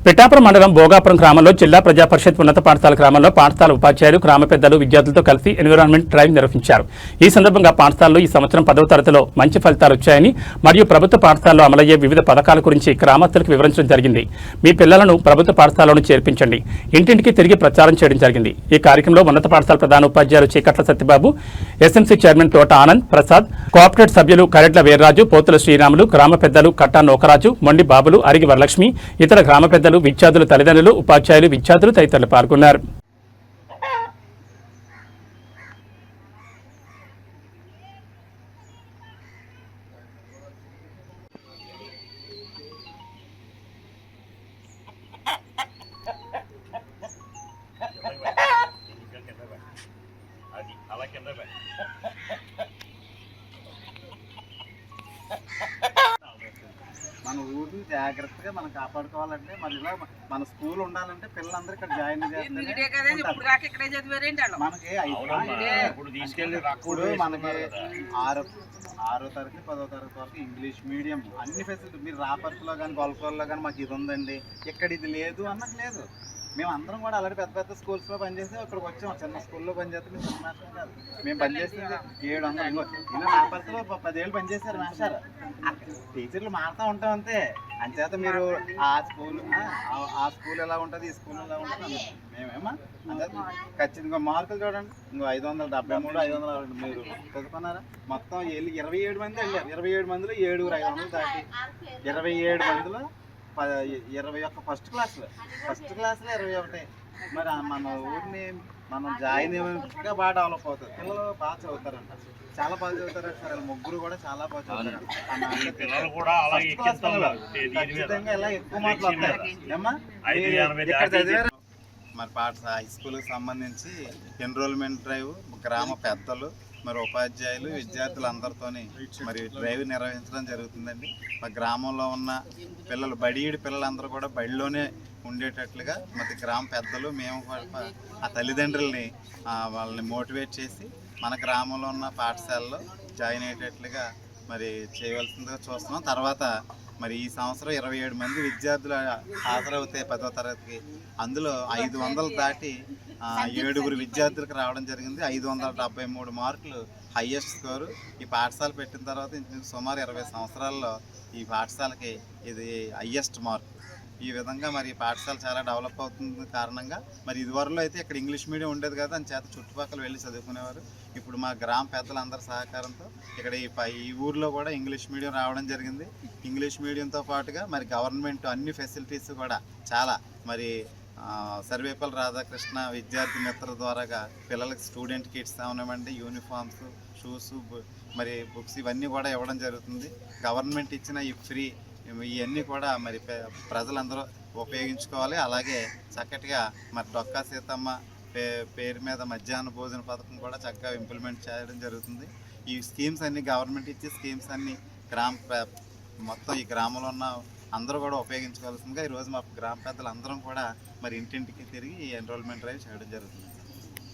పిఠాపురం మండలం భోగాపురం గ్రామంలో జిల్లా ప్రజా పరిషత్ ఉన్నత పాఠశాల గ్రామంలో పాఠశాల ఉపాధ్యాయులు గ్రామ పెద్దలు విద్యార్థులతో కలిసి ఎన్విరాన్మెంట్ డ్రైవ్ నిర్వహించారు. ఈ సందర్భంగా పాఠశాలలో ఈ సంవత్సరం 10వ తరగతిలో మంచి ఫలితాలు వచ్చాయని మరియు ప్రభుత్వ పాఠశాలలో అమలయ్యే వివిధ పథకాల గురించి గ్రామస్తులకు వివరించడం జరిగింది. మీ పిల్లలను ప్రభుత్వ పాఠశాలను చేర్పించండి, ఇంటింటికి తిరిగి ప్రచారం చేయడం జరిగింది. ఈ కార్యక్రమంలో ఉన్నత పాఠశాల ప్రధాన ఉపాధ్యాయులు చీకట్ల సత్యబాబు, ఎస్ఎంసీ చైర్మన్ తోట ఆనంద్ ప్రసాద్, కోఆపరేటివ్ సభ్యులు కరెడ్ల వీర్రాజు, పోతుల శ్రీరాములు, గ్రామ పెద్దలు కట్టా నోకరాజు, మొండి బాబులు, అరిగి వరలక్ష్మి, ఇతర గ్రామ పెద్దలు, విద్యార్థుల తల్లిదండ్రులు, ఉపాధ్యాయులు, విద్యార్థులు తదితరులు పాల్గొన్నారు. మన ఊరిని జాగ్రత్తగా మనం కాపాడుకోవాలంటే మరి ఇలా మన స్కూల్ ఉండాలంటే పిల్లలందరూ ఇక్కడ జాయిన్ చేస్తారు. మనకి ఇప్పుడు మనకి 6వ తరగతి 10వ తరగతి వరకు ఇంగ్లీష్ మీడియం అన్ని ఫెసిలిటీ. మీరు రాపర్తిలో కానీ గొల్కొల్లో కానీ మాకు ఇది ఉందండి, ఇక్కడ ఇది లేదు అన్నది లేదు. మేము అందరం కూడా అలాంటి పెద్ద పెద్ద స్కూల్స్లో పనిచేస్తే ఇక్కడికి వచ్చాం. చిన్న స్కూల్లో పనిచేస్తే మేము చిన్న మాస్టర్ కాదు. మేము పనిచేస్తుంది 700 ఇలా రాపర్తిలో 10 ఏళ్ళు పనిచేశారు మాస్టర్. టీచర్లు మారుతూ ఉంటాం అంతే. అంచేత మీరు ఆ స్కూల్ ఎలా ఉంటుంది, ఈ స్కూల్ ఎలా ఉంటుంది మేమేమో అంటే ఖచ్చితంగా మార్కులు చూడండి. ఇంకో 573, 560 మీరు చదువుకున్నారా? మొత్తం 27 మంది వెళ్ళారు. 27 మందిలో 7 500 దాటి 27 మందిలో 21 ఫస్ట్ క్లాస్లో 21. మరి మన ఊరిని మనం జాయిన్ అయ్యేగా బాగా డెవలప్ అవుతుంది. పిల్లలు బాగా చదువుతారంట, చాలా బాగా చదువుతారు సార్. ముగ్గురు కూడా చాలా బాగా చదువుతారు. ఖచ్చితంగా ఇలా ఎక్కువ మార్కులు వస్తాయి ఏమ్మా. మరి హై స్కూల్కి సంబంధించి ఎన్రోల్మెంట్ డ్రైవ్ గ్రామ పెద్దలు మరి ఉపాధ్యాయులు విద్యార్థులందరితోని మరి డ్రైవ్ నిర్వహించడం జరుగుతుందండి. మా గ్రామంలో ఉన్న పిల్లలు పిల్లలందరూ కూడా బడిలోనే ఉండేటట్లుగా మరి గ్రామ పెద్దలు మేము ఆ తల్లిదండ్రుల్ని వాళ్ళని మోటివేట్ చేసి మన గ్రామంలో ఉన్న పాఠశాలలో జాయిన్ అయ్యేటట్లుగా మరి చేయవలసిందిగా చూస్తున్నాం. తర్వాత మరి ఈ సంవత్సరం 27 మంది విద్యార్థులు హాజరవుతాయి 10వ తరగతికి. అందులో 500 దాటి 7 విద్యార్థులకు రావడం జరిగింది. 573 మార్కులు హైయెస్ట్ స్కోరు. ఈ పాఠశాల పెట్టిన తర్వాత సుమారు 20 సంవత్సరాల్లో ఈ పాఠశాలకి ఇది హైయెస్ట్ మార్క్. ఈ విధంగా మరి పాఠశాల చాలా డెవలప్ అవుతుంది కారణంగా మరి ఇదివరలో అయితే ఇక్కడ ఇంగ్లీష్ మీడియం ఉండేది కదా, అని చేత చుట్టుపక్కల వెళ్ళి చదువుకునేవారు. ఇప్పుడు మా గ్రామ పెద్దలందరి సహకారంతో ఇక్కడ ఈ ఊర్లో కూడా ఇంగ్లీష్ మీడియం రావడం జరిగింది. ఇంగ్లీష్ మీడియంతో పాటుగా మరి గవర్నమెంట్ అన్ని ఫెసిలిటీస్ కూడా చాలా మరి సర్వేపల్లి రాధాకృష్ణ విద్యార్థి మిత్ర ద్వారాగా పిల్లలకి స్టూడెంట్ కిట్స్ అవనివ్వండి, యూనిఫామ్స్, షూస్, మరి బుక్స్ ఇవన్నీ కూడా ఇవ్వడం జరుగుతుంది. గవర్నమెంట్ ఇచ్చిన ఈ ఫ్రీ ఇవన్నీ కూడా మరి ప్రజలందరూ ఉపయోగించుకోవాలి. అలాగే చక్కటిగా మరి డొక్కా సీతమ్మ పేరు మీద మధ్యాహ్న భోజన పథకం కూడా చక్కగా ఇంప్లిమెంట్ చేయడం జరుగుతుంది. ఈ స్కీమ్స్ అన్ని గవర్నమెంట్ ఇచ్చే స్కీమ్స్ అన్ని మొత్తం ఈ గ్రామంలో ఉన్న అందరూ కూడా ఉపయోగించుకోవాల్సిందిగా ఈరోజు మా గ్రామ పెద్దలు అందరం కూడా మరి ఇంటింటికి తిరిగి ఎన్రోల్మెంట్ డ్రైవ్ చేయడం జరుగుతుంది.